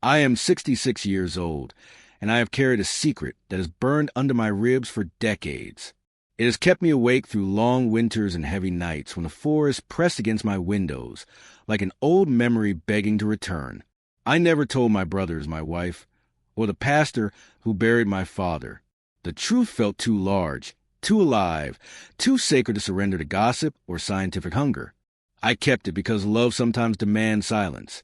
I am 66 years old, and I have carried a secret that has burned under my ribs for decades. It has kept me awake through long winters and heavy nights when the forest pressed against my windows, like an old memory begging to return. I never told my brothers, my wife, or the pastor who buried my father. The truth felt too large, too alive, too sacred to surrender to gossip or scientific hunger. I kept it because love sometimes demands silence,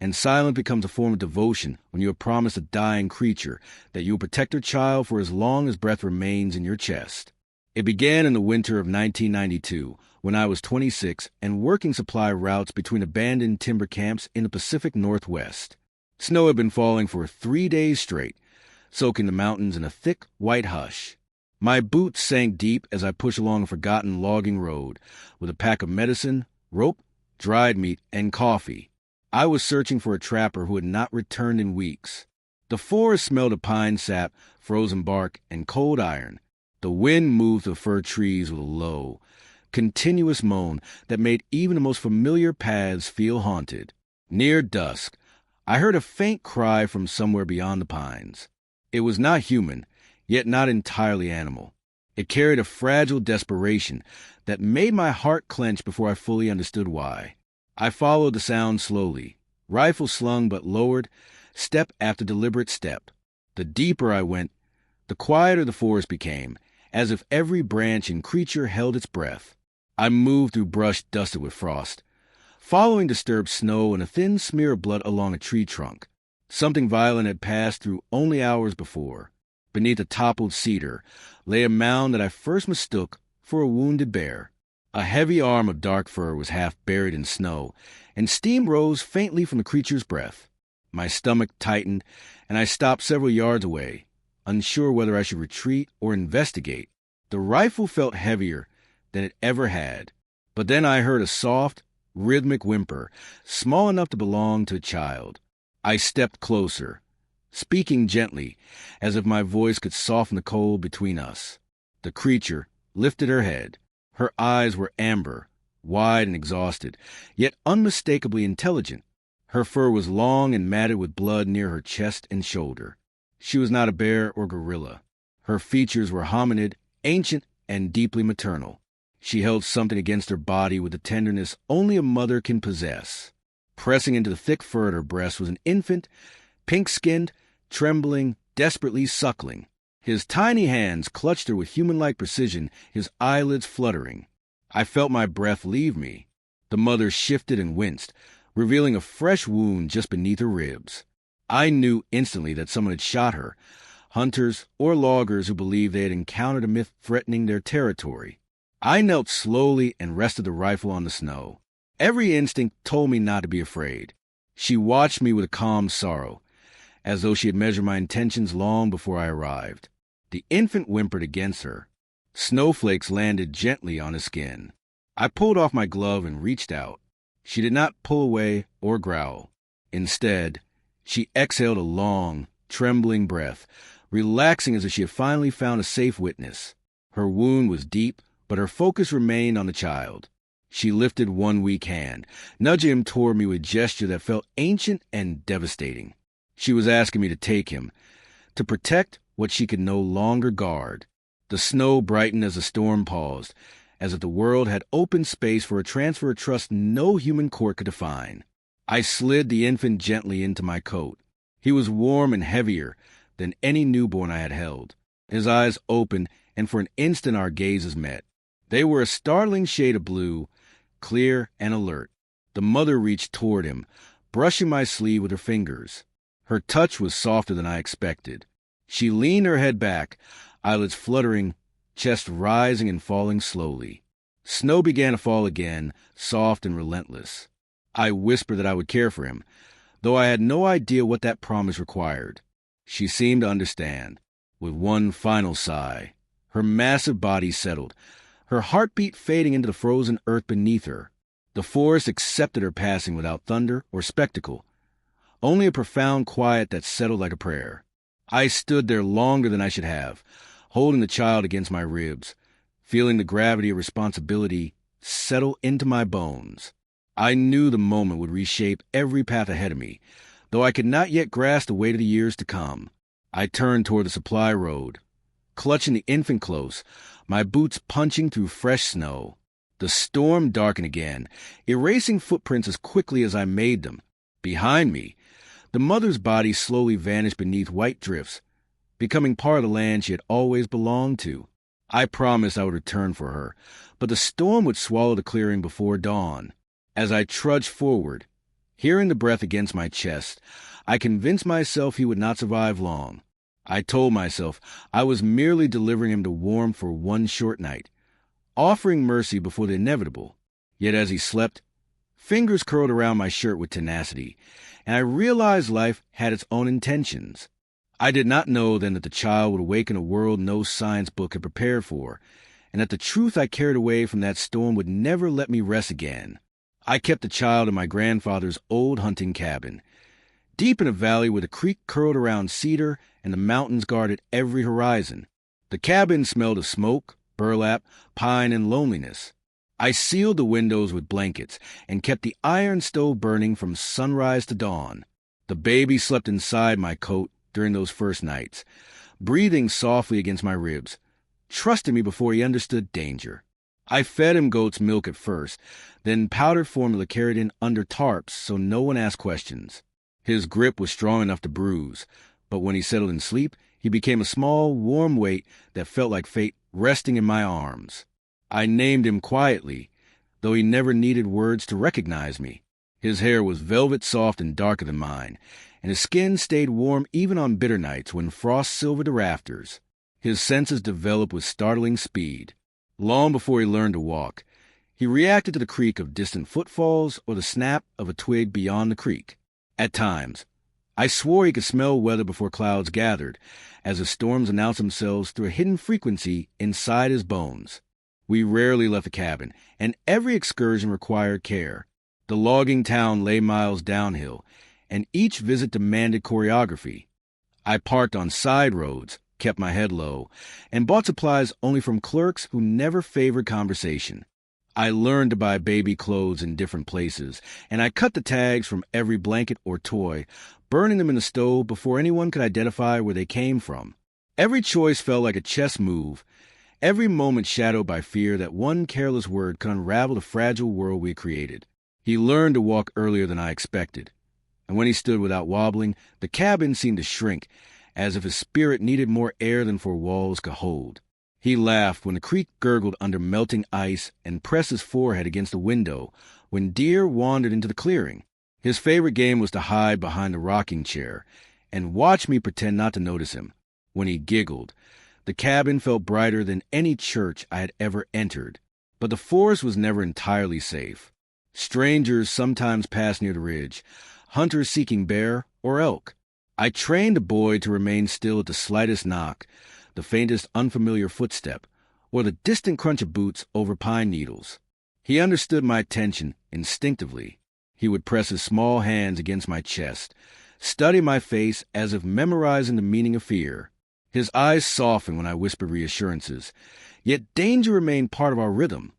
and silence becomes a form of devotion when you have promised a dying creature that you will protect her child for as long as breath remains in your chest. It began in the winter of 1992, when I was 26 and working supply routes between abandoned timber camps in the Pacific Northwest. Snow had been falling for 3 days straight, soaking the mountains in a thick, white hush. My boots sank deep as I pushed along a forgotten logging road with a pack of medicine, rope, dried meat, and coffee. I was searching for a trapper who had not returned in weeks. The forest smelled of pine sap, frozen bark, and cold iron. The wind moved the fir trees with a low, continuous moan that made even the most familiar paths feel haunted. Near dusk, I heard a faint cry from somewhere beyond the pines. It was not human, yet not entirely animal. It carried a fragile desperation that made my heart clench before I fully understood why. I followed the sound slowly, rifle slung but lowered, step after deliberate step. The deeper I went, the quieter the forest became, as if every branch and creature held its breath. I moved through brush dusted with frost, following disturbed snow and a thin smear of blood along a tree trunk. Something violent had passed through only hours before. Beneath a toppled cedar lay a mound that I first mistook for a wounded bear. A heavy arm of dark fur was half buried in snow, and steam rose faintly from the creature's breath. My stomach tightened, and I stopped several yards away, unsure whether I should retreat or investigate. The rifle felt heavier than it ever had. But then I heard a soft, rhythmic whimper, small enough to belong to a child. I stepped closer, speaking gently, as if my voice could soften the cold between us. The creature lifted her head. Her eyes were amber, wide and exhausted, yet unmistakably intelligent. Her fur was long and matted with blood near her chest and shoulder. She was not a bear or gorilla. Her features were hominid, ancient, and deeply maternal. She held something against her body with the tenderness only a mother can possess. Pressing into the thick fur at her breast was an infant, pink-skinned, trembling, desperately suckling. His tiny hands clutched her with human-like precision, his eyelids fluttering. I felt my breath leave me. The mother shifted and winced, revealing a fresh wound just beneath her ribs. I knew instantly that someone had shot her, hunters or loggers who believed they had encountered a myth threatening their territory. I knelt slowly and rested the rifle on the snow. Every instinct told me not to be afraid. She watched me with a calm sorrow, as though she had measured my intentions long before I arrived. The infant whimpered against her. Snowflakes landed gently on his skin. I pulled off my glove and reached out. She did not pull away or growl. Instead, she exhaled a long, trembling breath, relaxing as if she had finally found a safe witness. Her wound was deep, but her focus remained on the child. She lifted one weak hand, nudging him toward me with a gesture that felt ancient and devastating. She was asking me to take him, to protect what she could no longer guard. The snow brightened as the storm paused, as if the world had opened space for a transfer of trust no human court could define. I slid the infant gently into my coat. He was warm and heavier than any newborn I had held. His eyes opened, and for an instant our gazes met. They were a startling shade of blue, clear and alert. The mother reached toward him, brushing my sleeve with her fingers. Her touch was softer than I expected. She leaned her head back, eyelids fluttering, chest rising and falling slowly. Snow began to fall again, soft and relentless. I whispered that I would care for him, though I had no idea what that promise required. She seemed to understand. With one final sigh, her massive body settled, her heartbeat fading into the frozen earth beneath her. The forest accepted her passing without thunder or spectacle, only a profound quiet that settled like a prayer. I stood there longer than I should have, holding the child against my ribs, feeling the gravity of responsibility settle into my bones. I knew the moment would reshape every path ahead of me, though I could not yet grasp the weight of the years to come. I turned toward the supply road, clutching the infant close, my boots punching through fresh snow. The storm darkened again, erasing footprints as quickly as I made them. Behind me, the mother's body slowly vanished beneath white drifts, becoming part of the land she had always belonged to. I promised I would return for her, but the storm would swallow the clearing before dawn. As I trudged forward, hearing the breath against my chest, I convinced myself he would not survive long. I told myself I was merely delivering him to warmth for one short night, offering mercy before the inevitable. Yet as he slept, fingers curled around my shirt with tenacity, and I realized life had its own intentions. I did not know then that the child would awaken a world no science book had prepared for, and that the truth I carried away from that storm would never let me rest again. I kept the child in my grandfather's old hunting cabin, deep in a valley where the creek curled around cedar and the mountains guarded every horizon. The cabin smelled of smoke, burlap, pine, and loneliness. I sealed the windows with blankets and kept the iron stove burning from sunrise to dawn. The baby slept inside my coat during those first nights, breathing softly against my ribs, trusting me before he understood danger. I fed him goat's milk at first, then powdered formula carried in under tarps so no one asked questions. His grip was strong enough to bruise, but when he settled in sleep, he became a small, warm weight that felt like fate resting in my arms. I named him quietly, though he never needed words to recognize me. His hair was velvet soft and darker than mine, and his skin stayed warm even on bitter nights when frost silvered the rafters. His senses developed with startling speed. Long before he learned to walk, he reacted to the creak of distant footfalls or the snap of a twig beyond the creek. At times, I swore he could smell weather before clouds gathered, as the storms announced themselves through a hidden frequency inside his bones. We rarely left the cabin, and every excursion required care. The logging town lay miles downhill, and each visit demanded choreography. I parked on side roads, kept my head low, and bought supplies only from clerks who never favored conversation. I learned to buy baby clothes in different places, and I cut the tags from every blanket or toy, burning them in the stove before anyone could identify where they came from. Every choice felt like a chess move, every moment shadowed by fear that one careless word could unravel the fragile world we had created. He learned to walk earlier than I expected, and when he stood without wobbling, the cabin seemed to shrink, as if his spirit needed more air than four walls could hold. He laughed when the creek gurgled under melting ice and pressed his forehead against the window when deer wandered into the clearing. His favorite game was to hide behind the rocking chair and watch me pretend not to notice him. When he giggled, the cabin felt brighter than any church I had ever entered. But the forest was never entirely safe. Strangers sometimes passed near the ridge, hunters seeking bear or elk. I trained the boy to remain still at the slightest knock, the faintest unfamiliar footstep, or the distant crunch of boots over pine needles. He understood my tension instinctively. He would press his small hands against my chest, study my face as if memorizing the meaning of fear. His eyes softened when I whispered reassurances, yet danger remained part of our rhythm,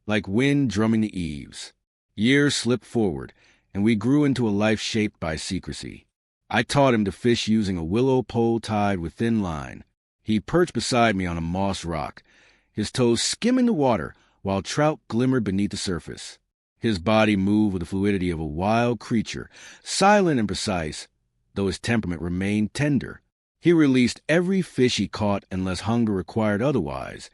like wind drumming the eaves. Years slipped forward, and we grew into a life shaped by secrecy. I taught him to fish using a willow pole tied with thin line. He perched beside me on a moss rock, his toes skimming the water while trout glimmered beneath the surface. His body moved with the fluidity of a wild creature, silent and precise, though his temperament remained tender. He released every fish he caught unless hunger required otherwise,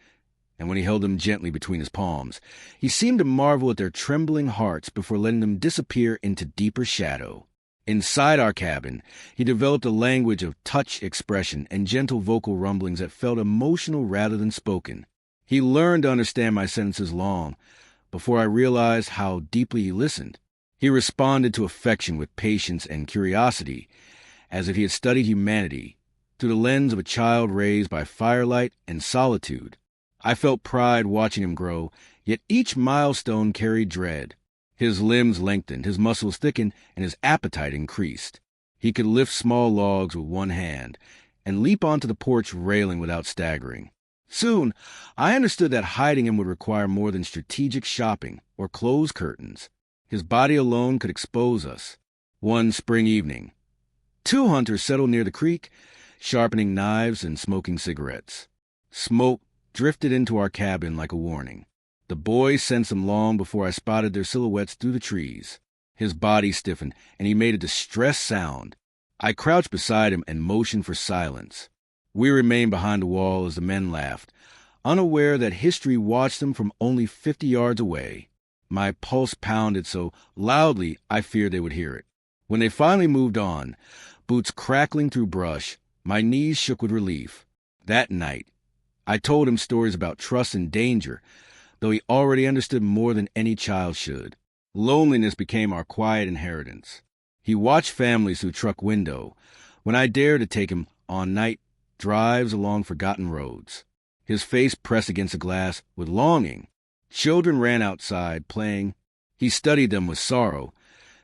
and when he held them gently between his palms, he seemed to marvel at their trembling hearts before letting them disappear into deeper shadow. Inside our cabin, he developed a language of touch expression and gentle vocal rumblings that felt emotional rather than spoken. He learned to understand my sentences long before I realized how deeply he listened. He responded to affection with patience and curiosity, as if he had studied humanity through the lens of a child raised by firelight and solitude. I felt pride watching him grow, yet each milestone carried dread. His limbs lengthened, his muscles thickened, and his appetite increased. He could lift small logs with one hand and leap onto the porch railing without staggering. Soon, I understood that hiding him would require more than strategic shopping or closed curtains. His body alone could expose us. One spring evening, Two hunters settled near the creek, sharpening knives and smoking cigarettes. Smoke drifted into our cabin like a warning. The boys sensed them long before I spotted their silhouettes through the trees. His body stiffened, and he made a distressed sound. I crouched beside him and motioned for silence. We remained behind the wall as the men laughed, unaware that history watched them from only 50 yards away. My pulse pounded so loudly I feared they would hear it. When they finally moved on, boots crackling through brush, my knees shook with relief. That night, I told him stories about trust and danger, though he already understood more than any child should. Loneliness became our quiet inheritance. He watched families through truck window when I dared to take him on night drives along forgotten roads. His face pressed against the glass with longing. Children ran outside, playing. He studied them with sorrow,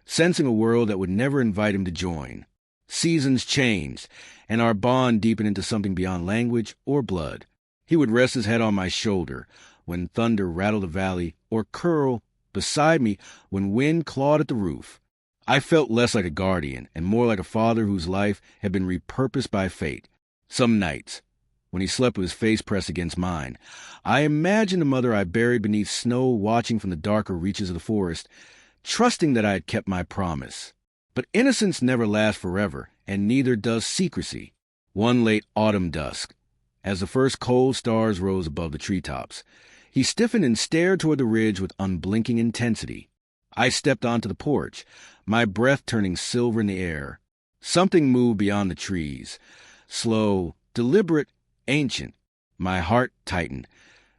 sensing a world that would never invite him to join. Seasons changed, and our bond deepened into something beyond language or blood. He would rest his head on my shoulder when thunder rattled the valley, or curl beside me when wind clawed at the roof. I felt less like a guardian and more like a father whose life had been repurposed by fate. Some nights, when he slept with his face pressed against mine, I imagined the mother I buried beneath snow watching from the darker reaches of the forest, trusting that I had kept my promise. But innocence never lasts forever, and neither does secrecy. One late autumn dusk, as the first cold stars rose above the treetops, he stiffened and stared toward the ridge with unblinking intensity. I stepped onto the porch, my breath turning silver in the air. Something moved beyond the trees, slow, deliberate, ancient. My heart tightened,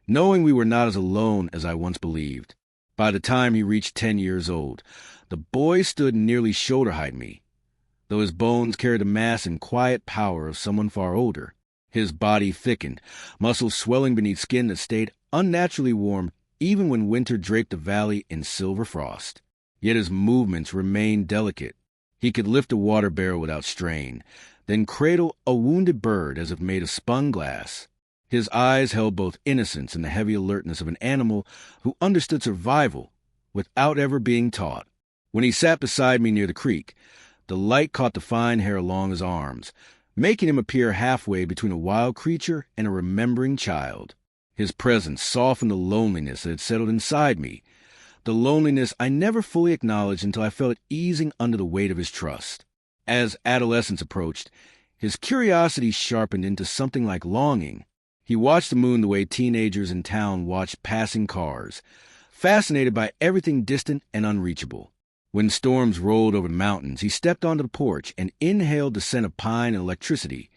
knowing we were not as alone as I once believed. By the time he reached 10 years old, the boy stood nearly shoulder-height me, though his bones carried the mass and quiet power of someone far older. His body thickened, muscles swelling beneath skin that stayed unnaturally warm even when winter draped the valley in silver frost. Yet his movements remained delicate. He could lift a water barrel without strain, then cradle a wounded bird as if made of spun glass. His eyes held both innocence and the heavy alertness of an animal who understood survival without ever being taught. When he sat beside me near the creek, the light caught the fine hair along his arms, making him appear halfway between a wild creature and a remembering child. His presence softened the loneliness that had settled inside me, the loneliness I never fully acknowledged until I felt it easing under the weight of his trust. As adolescence approached, his curiosity sharpened into something like longing. He watched the moon the way teenagers in town watched passing cars, fascinated by everything distant and unreachable. When storms rolled over the mountains, he stepped onto the porch and inhaled the scent of pine and electricity,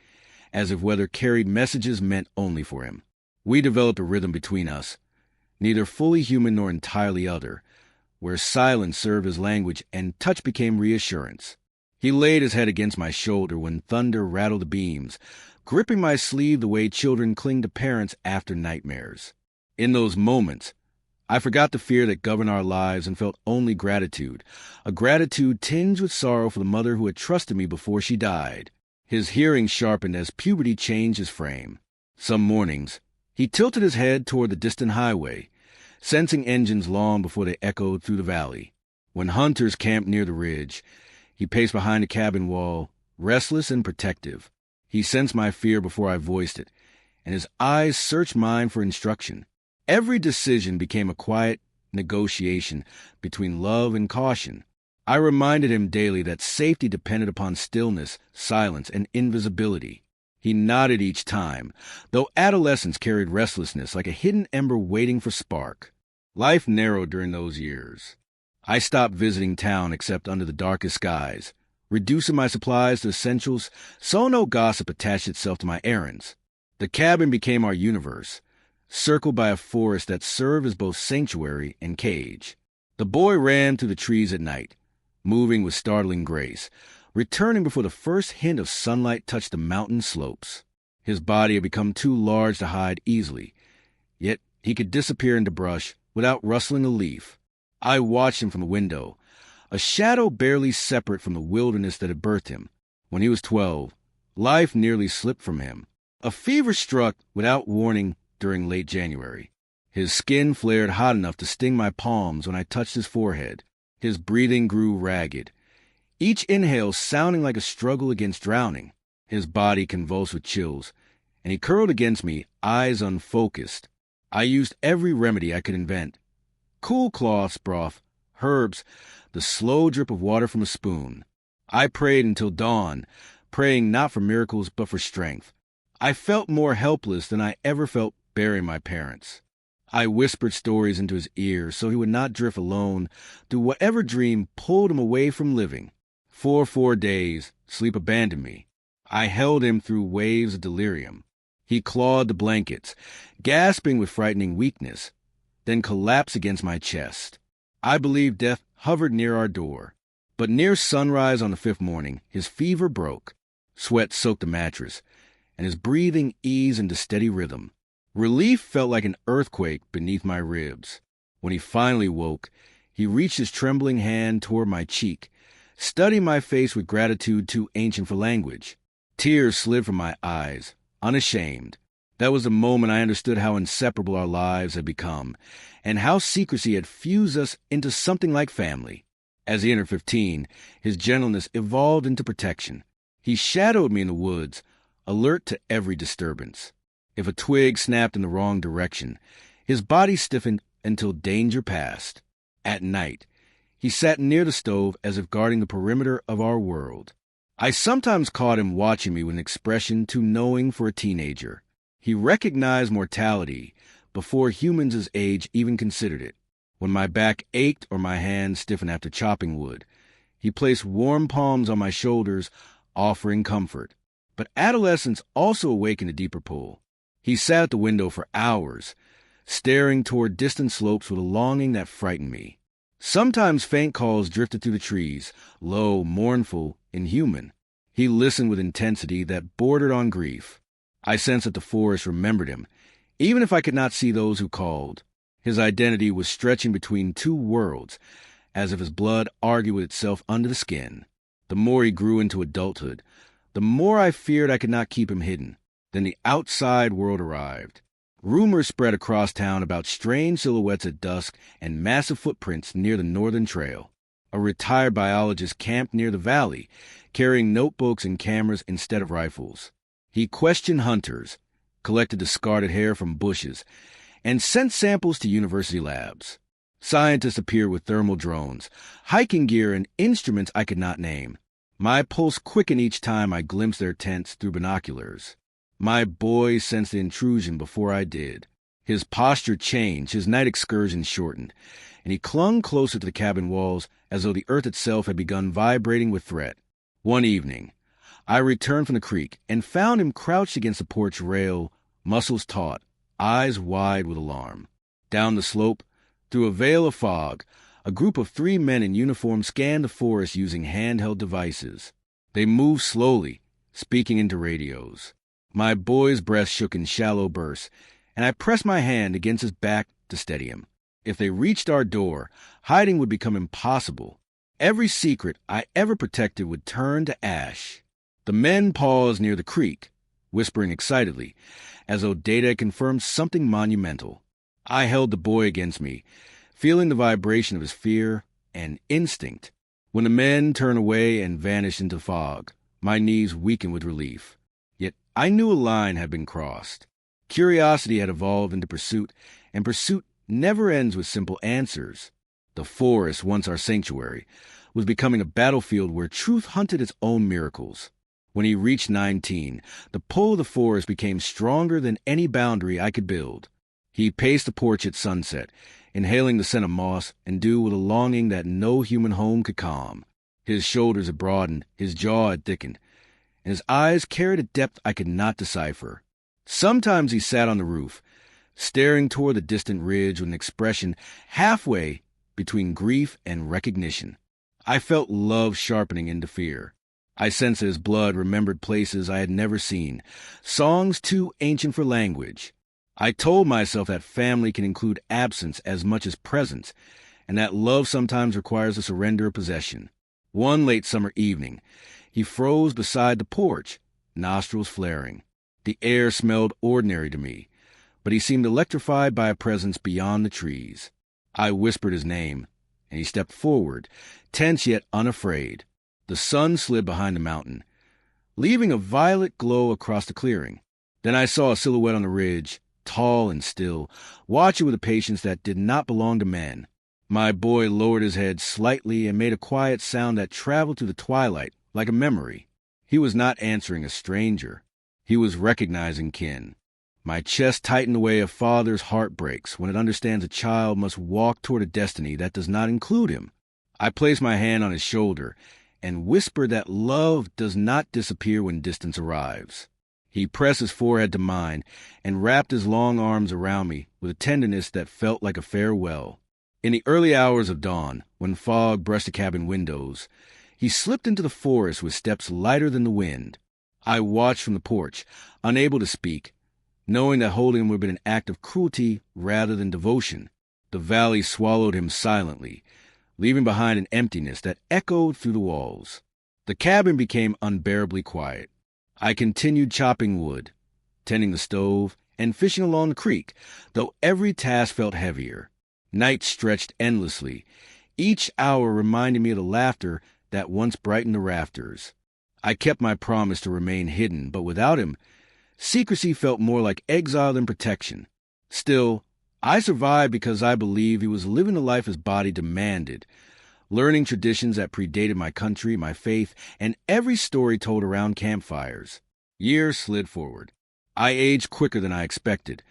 as if weather carried messages meant only for him. We developed a rhythm between us, neither fully human nor entirely other, where silence served as language and touch became reassurance. He laid his head against my shoulder when thunder rattled the beams, gripping my sleeve the way children cling to parents after nightmares. In those moments, I forgot the fear that governed our lives and felt only gratitude, a gratitude tinged with sorrow for the mother who had trusted me before she died. His hearing sharpened as puberty changed his frame. Some mornings, he tilted his head toward the distant highway, sensing engines long before they echoed through the valley. When hunters camped near the ridge, he paced behind the cabin wall, restless and protective. He sensed my fear before I voiced it, and his eyes searched mine for instruction. Every decision became a quiet negotiation between love and caution. I reminded him daily that safety depended upon stillness, silence, and invisibility. He nodded each time, though adolescence carried restlessness like a hidden ember waiting for spark. Life narrowed during those years. I stopped visiting town except under the darkest skies, reducing my supplies to essentials so no gossip attached itself to my errands. The cabin became our universe, circled by a forest that served as both sanctuary and cage. The boy ran through the trees at night, moving with startling grace, returning before the first hint of sunlight touched the mountain slopes. His body had become too large to hide easily, yet he could disappear into brush without rustling a leaf. I watched him from the window, a shadow barely separate from the wilderness that had birthed him. When he was 12, life nearly slipped from him. A fever struck without warning during late January. His skin flared hot enough to sting my palms when I touched his forehead. His breathing grew ragged. each inhale sounding like a struggle against drowning. His body convulsed with chills, and he curled against me, eyes unfocused. I used every remedy I could invent. Cool cloths, broth, herbs, the slow drip of water from a spoon. I prayed until dawn, praying not for miracles but for strength. I felt more helpless than I ever felt burying my parents. I whispered stories into his ears so he would not drift alone through whatever dream pulled him away from living. For 4 days, sleep abandoned me. I held him through waves of delirium. He clawed the blankets, gasping with frightening weakness, then collapsed against my chest. I believed death hovered near our door. But near sunrise on the 5th morning, his fever broke. Sweat soaked the mattress, and his breathing eased into steady rhythm. Relief felt like an earthquake beneath my ribs. When he finally woke, he reached his trembling hand toward my cheek, studying my face with gratitude too ancient for language. Tears slid from my eyes, unashamed. That was the moment I understood how inseparable our lives had become, and how secrecy had fused us into something like family. As he entered 15, his gentleness evolved into protection. He shadowed me in the woods, alert to every disturbance. If a twig snapped in the wrong direction, his body stiffened until danger passed. At night, he sat near the stove as if guarding the perimeter of our world. I sometimes caught him watching me with an expression too knowing for a teenager. He recognized mortality before humans his age even considered it. When my back ached or my hands stiffened after chopping wood, he placed warm palms on my shoulders, offering comfort. But adolescence also awakened a deeper pull. He sat at the window for hours, staring toward distant slopes with a longing that frightened me. Sometimes faint calls drifted through the trees, low, mournful, inhuman. He listened with intensity that bordered on grief. I sensed that the forest remembered him, even if I could not see those who called. His identity was stretching between two worlds, as if his blood argued with itself under the skin. The more he grew into adulthood, the more I feared I could not keep him hidden. Then the outside world arrived. Rumors spread across town about strange silhouettes at dusk and massive footprints near the northern trail. A retired biologist camped near the valley, carrying notebooks and cameras instead of rifles. He questioned hunters, collected discarded hair from bushes, and sent samples to university labs. Scientists appeared with thermal drones, hiking gear, and instruments I could not name. My pulse quickened each time I glimpsed their tents through binoculars. My boy sensed the intrusion before I did. His posture changed, his night excursions shortened, and he clung closer to the cabin walls as though the earth itself had begun vibrating with threat. One evening, I returned from the creek and found him crouched against the porch rail, muscles taut, eyes wide with alarm. Down the slope, through a veil of fog, a group of 3 men in uniform scanned the forest using handheld devices. They moved slowly, speaking into radios. My boy's breath shook in shallow bursts, and I pressed my hand against his back to steady him. If they reached our door, hiding would become impossible. Every secret I ever protected would turn to ash. The men paused near the creek, whispering excitedly, as though data had confirmed something monumental. I held the boy against me, feeling the vibration of his fear and instinct. When the men turned away and vanished into fog, my knees weakened with relief. Yet I knew a line had been crossed. Curiosity had evolved into pursuit, and pursuit never ends with simple answers. The forest, once our sanctuary, was becoming a battlefield where truth hunted its own miracles. When he reached 19, the pull of the forest became stronger than any boundary I could build. He paced the porch at sunset, inhaling the scent of moss and dew with a longing that no human home could calm. His shoulders had broadened, his jaw had thickened, and his eyes carried a depth I could not decipher. Sometimes he sat on the roof, staring toward the distant ridge with an expression halfway between grief and recognition. I felt love sharpening into fear. I sensed that his blood remembered places I had never seen, songs too ancient for language. I told myself that family can include absence as much as presence, and that love sometimes requires the surrender of possession. One late summer evening, he froze beside the porch, nostrils flaring. The air smelled ordinary to me, but he seemed electrified by a presence beyond the trees. I whispered his name, and he stepped forward, tense yet unafraid. The sun slid behind the mountain, leaving a violet glow across the clearing. Then I saw a silhouette on the ridge, tall and still, watching with a patience that did not belong to men. My boy lowered his head slightly and made a quiet sound that traveled through the twilight like a memory. He was not answering a stranger. He was recognizing kin. My chest tightened the way a father's heart breaks when it understands a child must walk toward a destiny that does not include him. I placed my hand on his shoulder and whispered that love does not disappear when distance arrives. He pressed his forehead to mine and wrapped his long arms around me with a tenderness that felt like a farewell. In the early hours of dawn, when fog brushed the cabin windows, he slipped into the forest with steps lighter than the wind. I watched from the porch, unable to speak, knowing that holding him would have been an act of cruelty rather than devotion. The valley swallowed him silently, leaving behind an emptiness that echoed through the walls. The cabin became unbearably quiet. I continued chopping wood, tending the stove, and fishing along the creek, though every task felt heavier. Night stretched endlessly, each hour reminding me of the laughter that once brightened the rafters. I kept my promise to remain hidden, but without him, secrecy felt more like exile than protection. Still, I survived because I believed he was living the life his body demanded, learning traditions that predated my country, my faith, and every story told around campfires. Years slid forward. I aged quicker than I expected,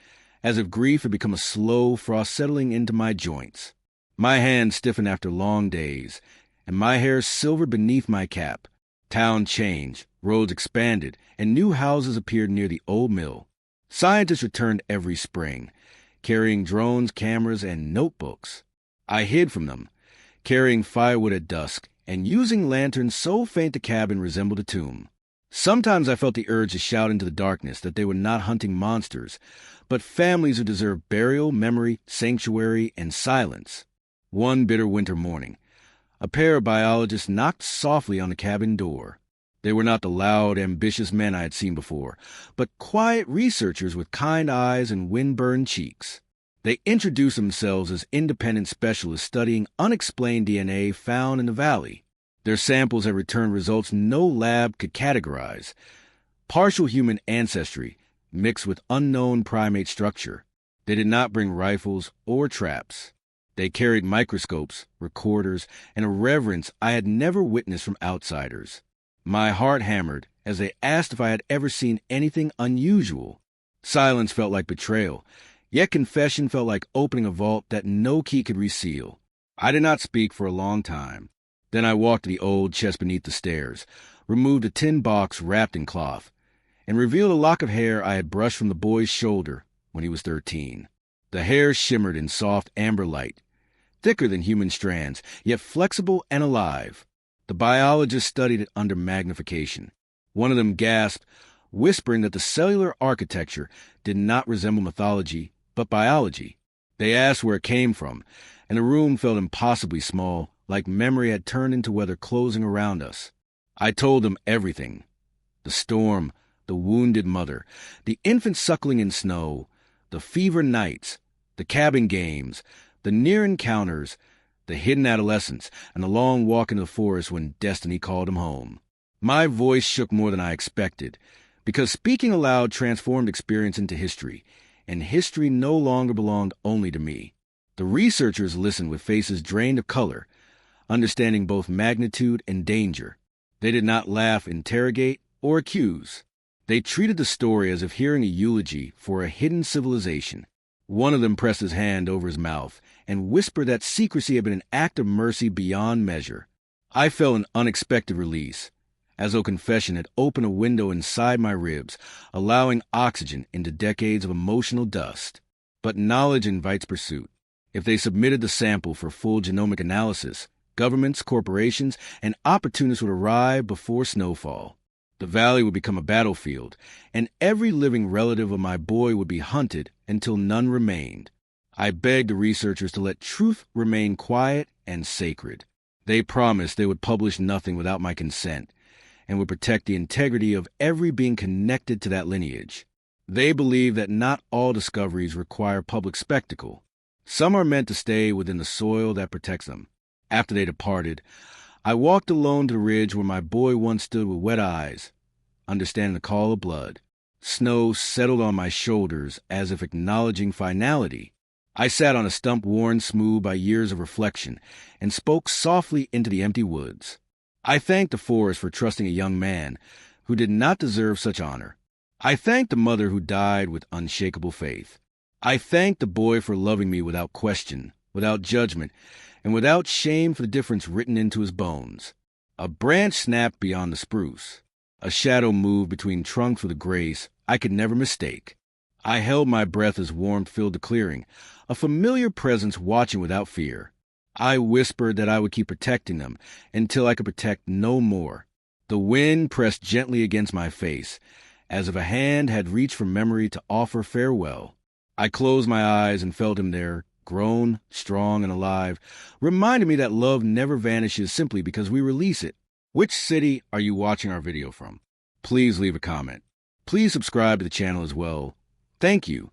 as if grief had become a slow frost settling into my joints. My hands stiffened after long days, and my hair silvered beneath my cap. Town changed, roads expanded, and new houses appeared near the old mill. Scientists returned every spring, carrying drones, cameras, and notebooks. I hid from them, carrying firewood at dusk, and using lanterns so faint the cabin resembled a tomb. Sometimes I felt the urge to shout into the darkness that they were not hunting monsters, but families who deserved burial, memory, sanctuary, and silence. One bitter winter morning, a pair of biologists knocked softly on the cabin door. They were not the loud, ambitious men I had seen before, but quiet researchers with kind eyes and wind-burned cheeks. They introduced themselves as independent specialists studying unexplained DNA found in the valley. Their samples had returned results no lab could categorize. Partial human ancestry mixed with unknown primate structure. They did not bring rifles or traps. They carried microscopes, recorders, and a reverence I had never witnessed from outsiders. My heart hammered as they asked if I had ever seen anything unusual. Silence felt like betrayal, yet confession felt like opening a vault that no key could reseal. I did not speak for a long time. Then I walked to the old chest beneath the stairs, removed a tin box wrapped in cloth, and revealed a lock of hair I had brushed from the boy's shoulder when he was 13. The hair shimmered in soft amber light, thicker than human strands, yet flexible and alive. The biologists studied it under magnification. One of them gasped, whispering that the cellular architecture did not resemble mythology, but biology. They asked where it came from, and the room felt impossibly small, like memory had turned into weather closing around us. I told them everything. The storm, the wounded mother, the infant suckling in snow, the fever nights, the cabin games, the near encounters, the hidden adolescence, and the long walk into the forest when destiny called him home. My voice shook more than I expected, because speaking aloud transformed experience into history, and history no longer belonged only to me. The researchers listened with faces drained of color, understanding both magnitude and danger. They did not laugh, interrogate, or accuse. They treated the story as if hearing a eulogy for a hidden civilization. One of them pressed his hand over his mouth and whispered that secrecy had been an act of mercy beyond measure. I felt an unexpected release, as though confession had opened a window inside my ribs, allowing oxygen into decades of emotional dust. But knowledge invites pursuit. If they submitted the sample for full genomic analysis, governments, corporations, and opportunists would arrive before snowfall. The valley would become a battlefield, and every living relative of my boy would be hunted until none remained. I begged the researchers to let truth remain quiet and sacred. They promised they would publish nothing without my consent, and would protect the integrity of every being connected to that lineage. They believe that not all discoveries require public spectacle. Some are meant to stay within the soil that protects them. After they departed, I walked alone to the ridge where my boy once stood with wet eyes, understanding the call of blood. Snow settled on my shoulders as if acknowledging finality. I sat on a stump worn smooth by years of reflection and spoke softly into the empty woods. I thanked the forest for trusting a young man who did not deserve such honor. I thanked the mother who died with unshakable faith. I thanked the boy for loving me without question, without judgment, and without shame for the difference written into his bones. A branch snapped beyond the spruce. A shadow moved between trunks with a grace I could never mistake. I held my breath as warmth filled the clearing, a familiar presence watching without fear. I whispered that I would keep protecting them until I could protect no more. The wind pressed gently against my face, as if a hand had reached for memory to offer farewell. I closed my eyes and felt him there, grown, strong, and alive, reminding me that love never vanishes simply because we release it. Which city are you watching our video from? Please leave a comment. Please subscribe to the channel as well. Thank you.